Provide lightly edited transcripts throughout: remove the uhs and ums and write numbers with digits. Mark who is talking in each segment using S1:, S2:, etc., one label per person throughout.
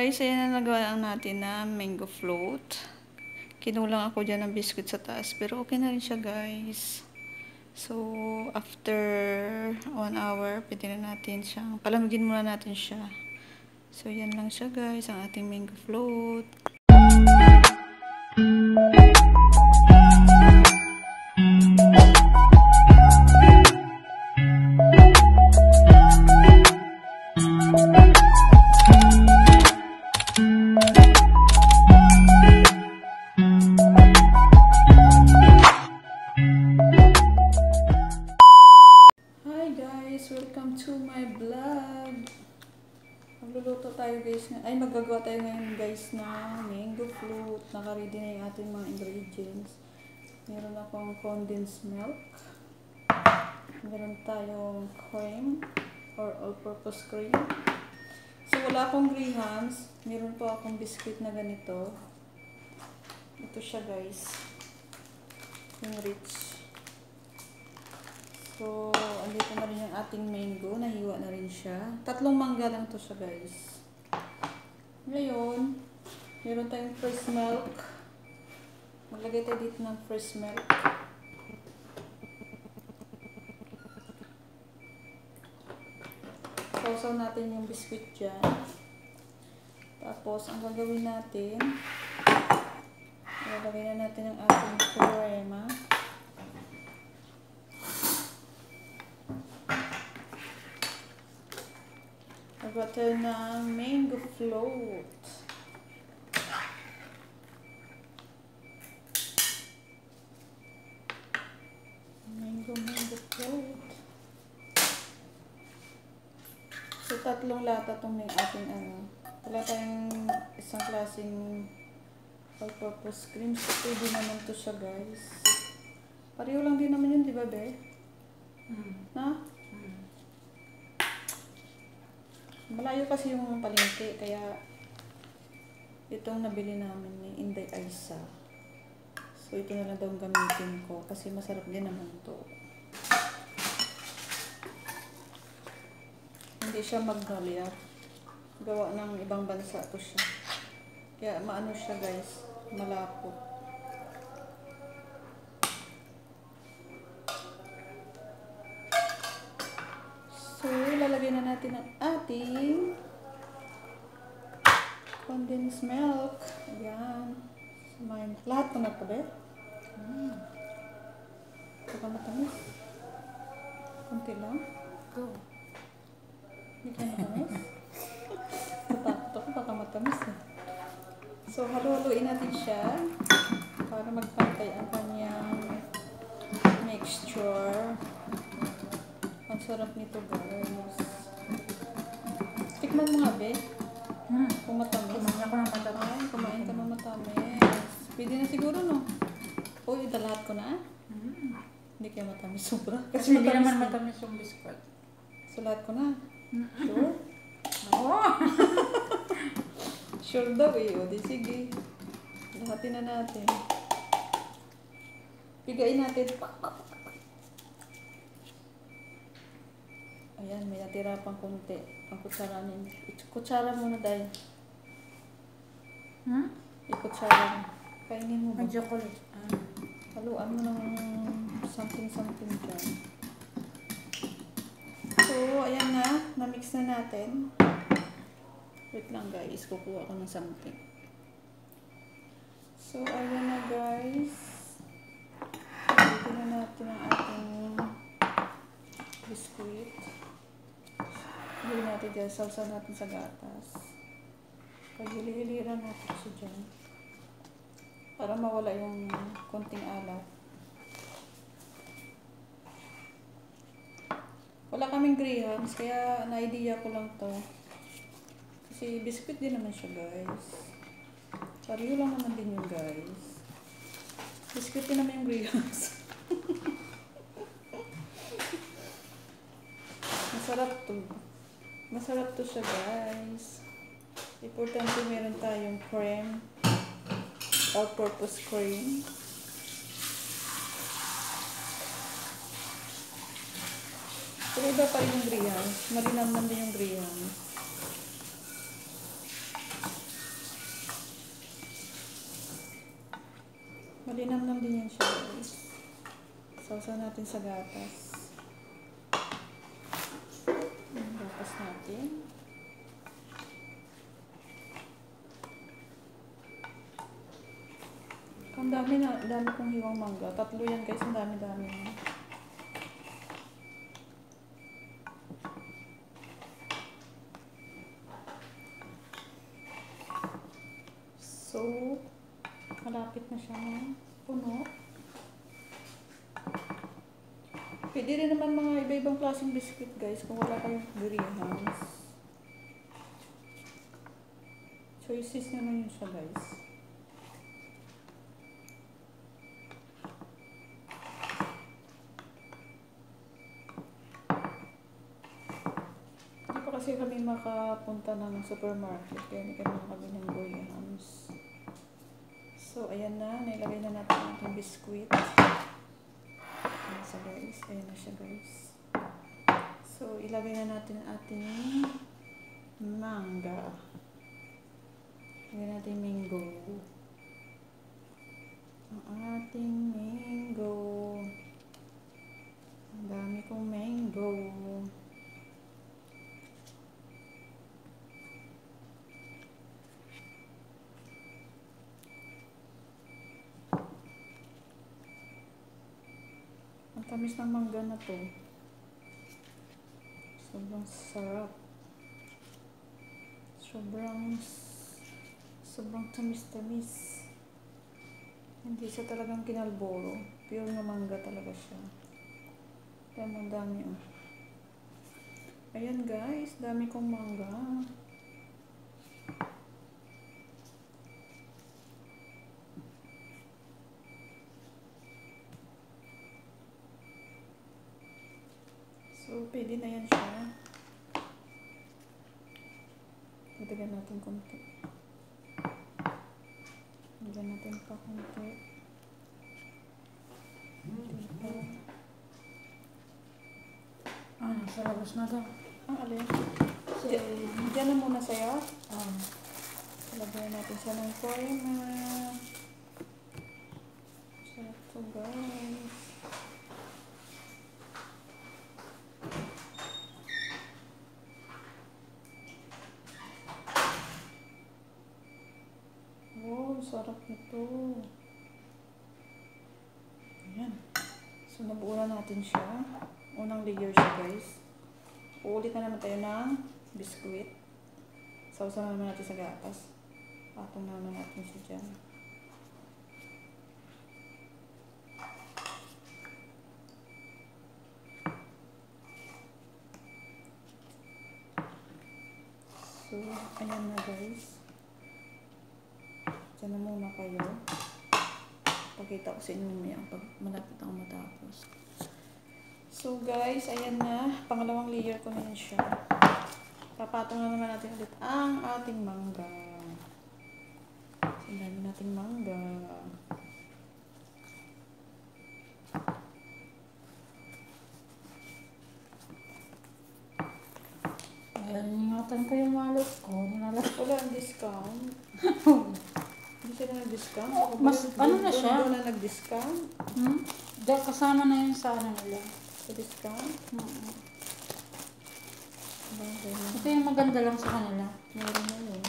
S1: Guys, ayan na nagawa natin na mango float. Kinulang ako dyan ng biscuit sa taas. Pero okay na rin siya, guys. So, after 1 hour, pwede na natin siyang, palamigin muna natin siya. So, yan lang siya, guys, ang ating mango float. Welcome to my vlog. Magluluto tayo, guys. Ay, magagawa tayo ngayon, guys, na mango float. Naka-ready na yung ating mga ingredients. Meron akong condensed milk. Meron tayong cream or all-purpose cream. So, wala akong grahams. Meron po akong biscuit na ganito. Ito siya, guys. Yung rich. So, andito na rin yung ating mango. Nahiwa na rin siya. 3 mangga lang to siya, guys. Ngayon, meron tayong fresh milk. Maglagay tayo dito ng fresh milk. Sausaw natin yung biscuit dyan. Tapos, ang gagawin natin, ilalagay na natin ang ating crema. Nagawa tayo ng mango float. Mango float. So, 3 lata itong may ating wala tayong isang klaseng all-purpose cream. So, pwede naman to siya, guys. Pareho lang din naman yun, di ba, be? Na? Malayo kasi yung palengke, kaya itong nabili namin ni Inday Aisa. So, ito na lang daw gamitin ko kasi masarap din naman to. Hindi siya Magnolia. Gawa ng ibang bansa to siya. Kaya maano siya, guys, malapot. So, lalagay na natin ang ating condensed milk. Ayan. Sumayin. Lahat ko na ito, be? Baka matamis. Kunti lang. Go. Hindi ka matamis? Natakot ako, baka matamis eh. So, halu-haluin natin siya para magpantay ang kanyang mixture. Ang sarap nito, guys. Tikman mo nga, be. Kung matamis. Kumain ako ng matamis. Ay, kumain ka ng matamis. Pwede na siguro, no? Uy, lahat ko na. Hindi kaya matamis sobra.
S2: Kasi hindi naman matamis yung biscuit.
S1: So, lahat ko na. Sure?
S2: Oo.
S1: Sure daw eh. O, di sige. Lahatin na natin. Pigain natin. Ayan, may natira pang kunti. Ang kutsara niya. Kutsara muna dahil. Ikutsara mo. Kainin mo ba?
S2: May chocolate.
S1: Haluan mo ng something dyan. So, ayan na. Na-mix na natin. Wait lang, guys. Kukuha ko ng something. So, ayan na, guys. Dito na natin ang ating biscuit. Gawin natin dyan. Salsa natin sa gatas. Pag-hili-hiliran natin siya dyan. Para mawala yung konting alat. Wala kaming grahams, kaya na-idea ko lang to. Kasi biscuit din naman siya, guys. Pareho lang naman din yung guys. Biscuit din naman yung grahams. Masarap to. Masarap to siya, guys. Importante meron tayong cream. All-purpose cream. Pero iba pa rin yung grahams. Malinaw naman din yung grahams. Malinam lang din yan siya guys. Sausaw natin sa gatas. Yung gatas natin. Ang dami kong hiwang mangga. 3 yan guys, ang dami-dami. So, malapit na siya puno. Pwede rin naman mga iba-ibang klaseng biscuit guys kung wala kayong Grahams. Choices naman yun siya guys. Hindi pa kasi kami makapunta ng supermarket kaya hindi kami makabili ng Grahams. So, ayan na. Nailagay na natin ang ating biscuit. Ayan siya guys. Ayan na siya guys. So, ilagay na natin ang ating mangga. Ilagay natin mango. Ang ating mango. Ang dami kong mango. Ang tamis ng mangga na to. Sobrang sarap. Sobrang tamis-tamis. Hindi siya talagang kinalboro. Pure na mangga talaga siya. Kaya ang dami oh. Ayan guys, dami kong mangga. So, pwede na yan siya. Dagdagan natin konti. Dagdagan natin pa konti. Konti pa.
S2: Sa labas na daw.
S1: Ang alin? Diyan na muna sa'yo. Lagyan natin siya ng forma. Sarap to guys. Sarap nito. Ayan. So, nabuo na natin siya. Unang layer siya, guys. Uulit na naman tayo ng biskuit. Sausaw naman natin sa gatas. Patong naman natin siya dyan. So, ayan na, guys. Diyan na muna kayo. Pakita ko sa inyo mamaya pag malapit ako matapos. So guys, ayan na. Pangalawang layer ko na yun siya. Papatong na naman natin ulit ang ating mangga. Ang dami nating mangga.
S2: Ingatan ko yung wallet ko.
S1: Wala ang discount. Hindi sila nag-discount.
S2: Ano na siya?
S1: Doon na nag-discount.
S2: Kasama na yun sa ano nila.
S1: Sa discount?
S2: Ito yung maganda lang sa kanila.
S1: Meron na yun.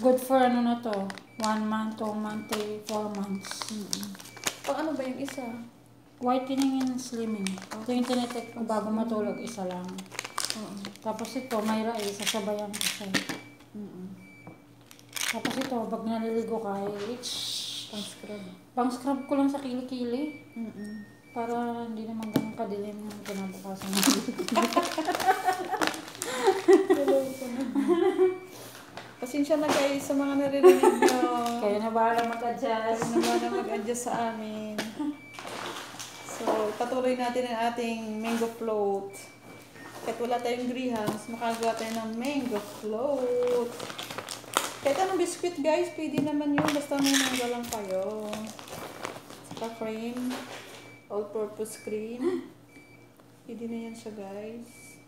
S2: Good for ano na to. 1 month, 2 months, 3, 4 months.
S1: Pang ano ba yung isa?
S2: Whitening and slimming. Ito yung tinitek ko bago matulog. Isa lang. Tapos ito, may rais. Sasabayan ko siya. Tapos ito, pag naliligo ka,
S1: Pang-scrub.
S2: Pang-scrub ko lang sa kilikili. Para hindi naman ganun kadilim yung kinabukasan ng
S1: Pasensya na guys sa mga naririnig nyo.
S2: Kaya na bahala mag-adjust.
S1: Kaya na bahala mag-adjust sa amin. So, patuloy natin ang ating mango float. Kahit wala tayong Grahams, makagawa tayo ng mango float. Kahit anong biscuit guys, pwede naman yun. Basta may mangga lang kayo. Saka cream. All-purpose cream. Pwede na yan siya guys.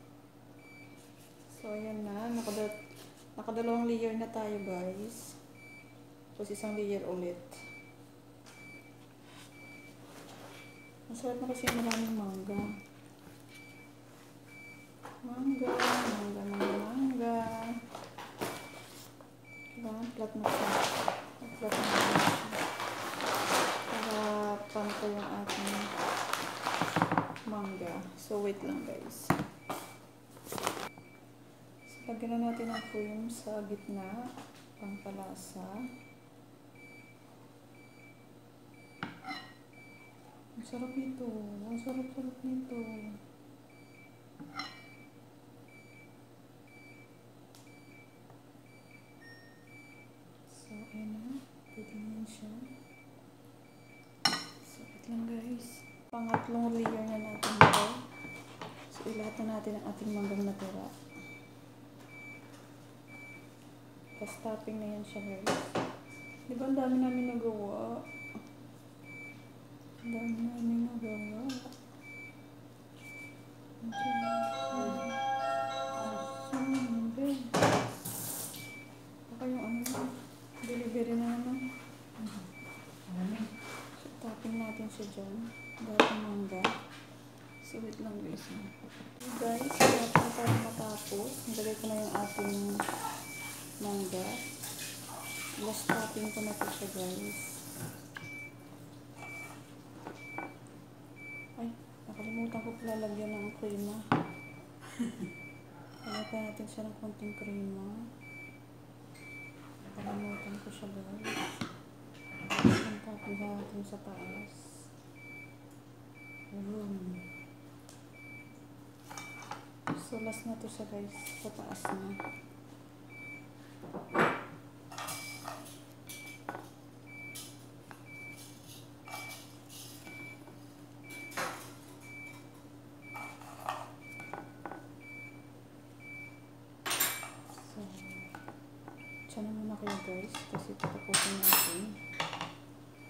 S1: So, ayan na. Nakadalawang layer na tayo guys. Tapos isang layer ulit. Masarap na kasi maraming mangga. Mangga. Kailangan flat na siya. Flat na siya. Para pantay yung ating mangga. So, wait lang guys. So, lagyan na natin ang cream sa gitna. Pangpalasa. Ang sarap nito. Ang sarap-sarap nito. So, ayan na. Pwede na siya. So, wait lang guys. Pangatlong layer na natin ito. So, ilatan natin ang ating manggang natira. Tapos topping na yan siya guys. Diba ang dami namin nagawa? Ang dami namin nagawa. Baka yung ano, delivery na naman. So, topping natin siya dyan. Dating mangga. So, wait lang guys. So guys, kaya pa tayo matapos. Nilagay ko na yung ating mangga. Last topping ko na po siya guys. Ay, nakalimutan ko pala lagyan ng krema. Lagyan natin siya ng konting krema. Nakalimutan ko siya guys. Ang topping natin sa taas. Ayun. So, last na to siya guys. Sa taas na. Tiyan na muna kayo guys, kasi tatapusin natin.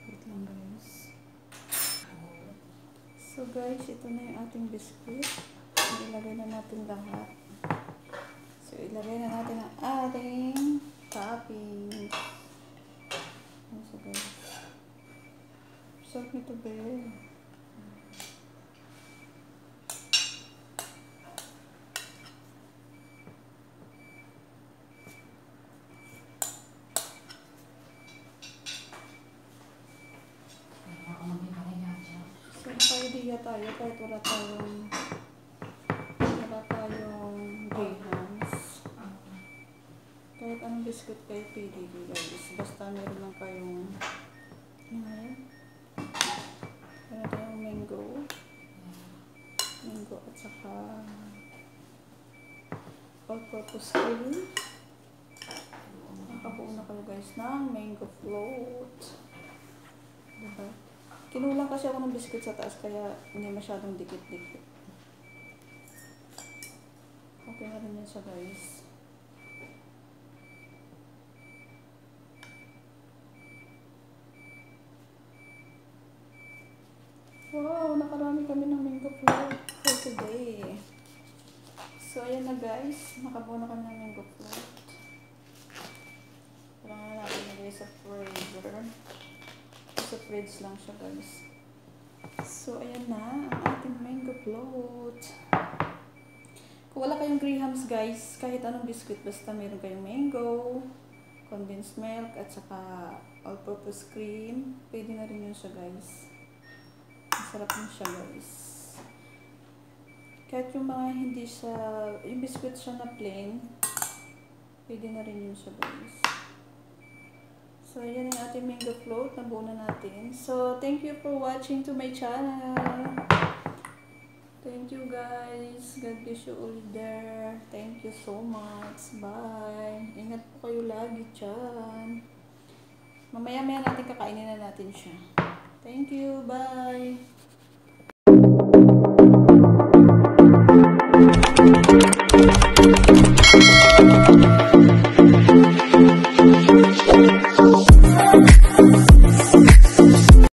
S1: Wait lang guys. So guys, ito na yung ating biscuit. Ilagay na natin lahat. So ilagay na natin ang ating topping. So guys, sarap nito ba? So, pa-idea tayo kahit wala tayong grahams. Kahit anong biscuit kayo pili guys. Basta meron lang kayong meron tayong mango at saka all-purpose cream. Nakabuo na kayo guys ng mango float. Diba? Kinulang kasi ako ng biscuit sa taas kaya hindi masyadong dikit-dikit. Okay na rin yan siya guys. Wow! Nakarami kami ng mango float for today. So ayan na guys. Nakabuo na kami ng mango float. Kailangan na natin nilagay sa freezer. Sa fridge lang siya guys. So ayan na ang ating mango float. Kung wala kayong grahams guys, kahit anong biscuit basta meron kayong mango, condensed milk at saka all-purpose cream, pwede na rin yun siya guys. Masarap na siya guys. Kahit yung mga hindi siya, yung biscuit siya na plain, pwede na rin yun siya guys. So, yan ang ating mango float. Nabuo na natin. So, thank you for watching to my channel. Thank you guys. God bless you all there. Thank you so much. Bye. Ingat po kayo lagi dyan. Mamaya-maya natin kakainin na natin siya. Thank you. Bye.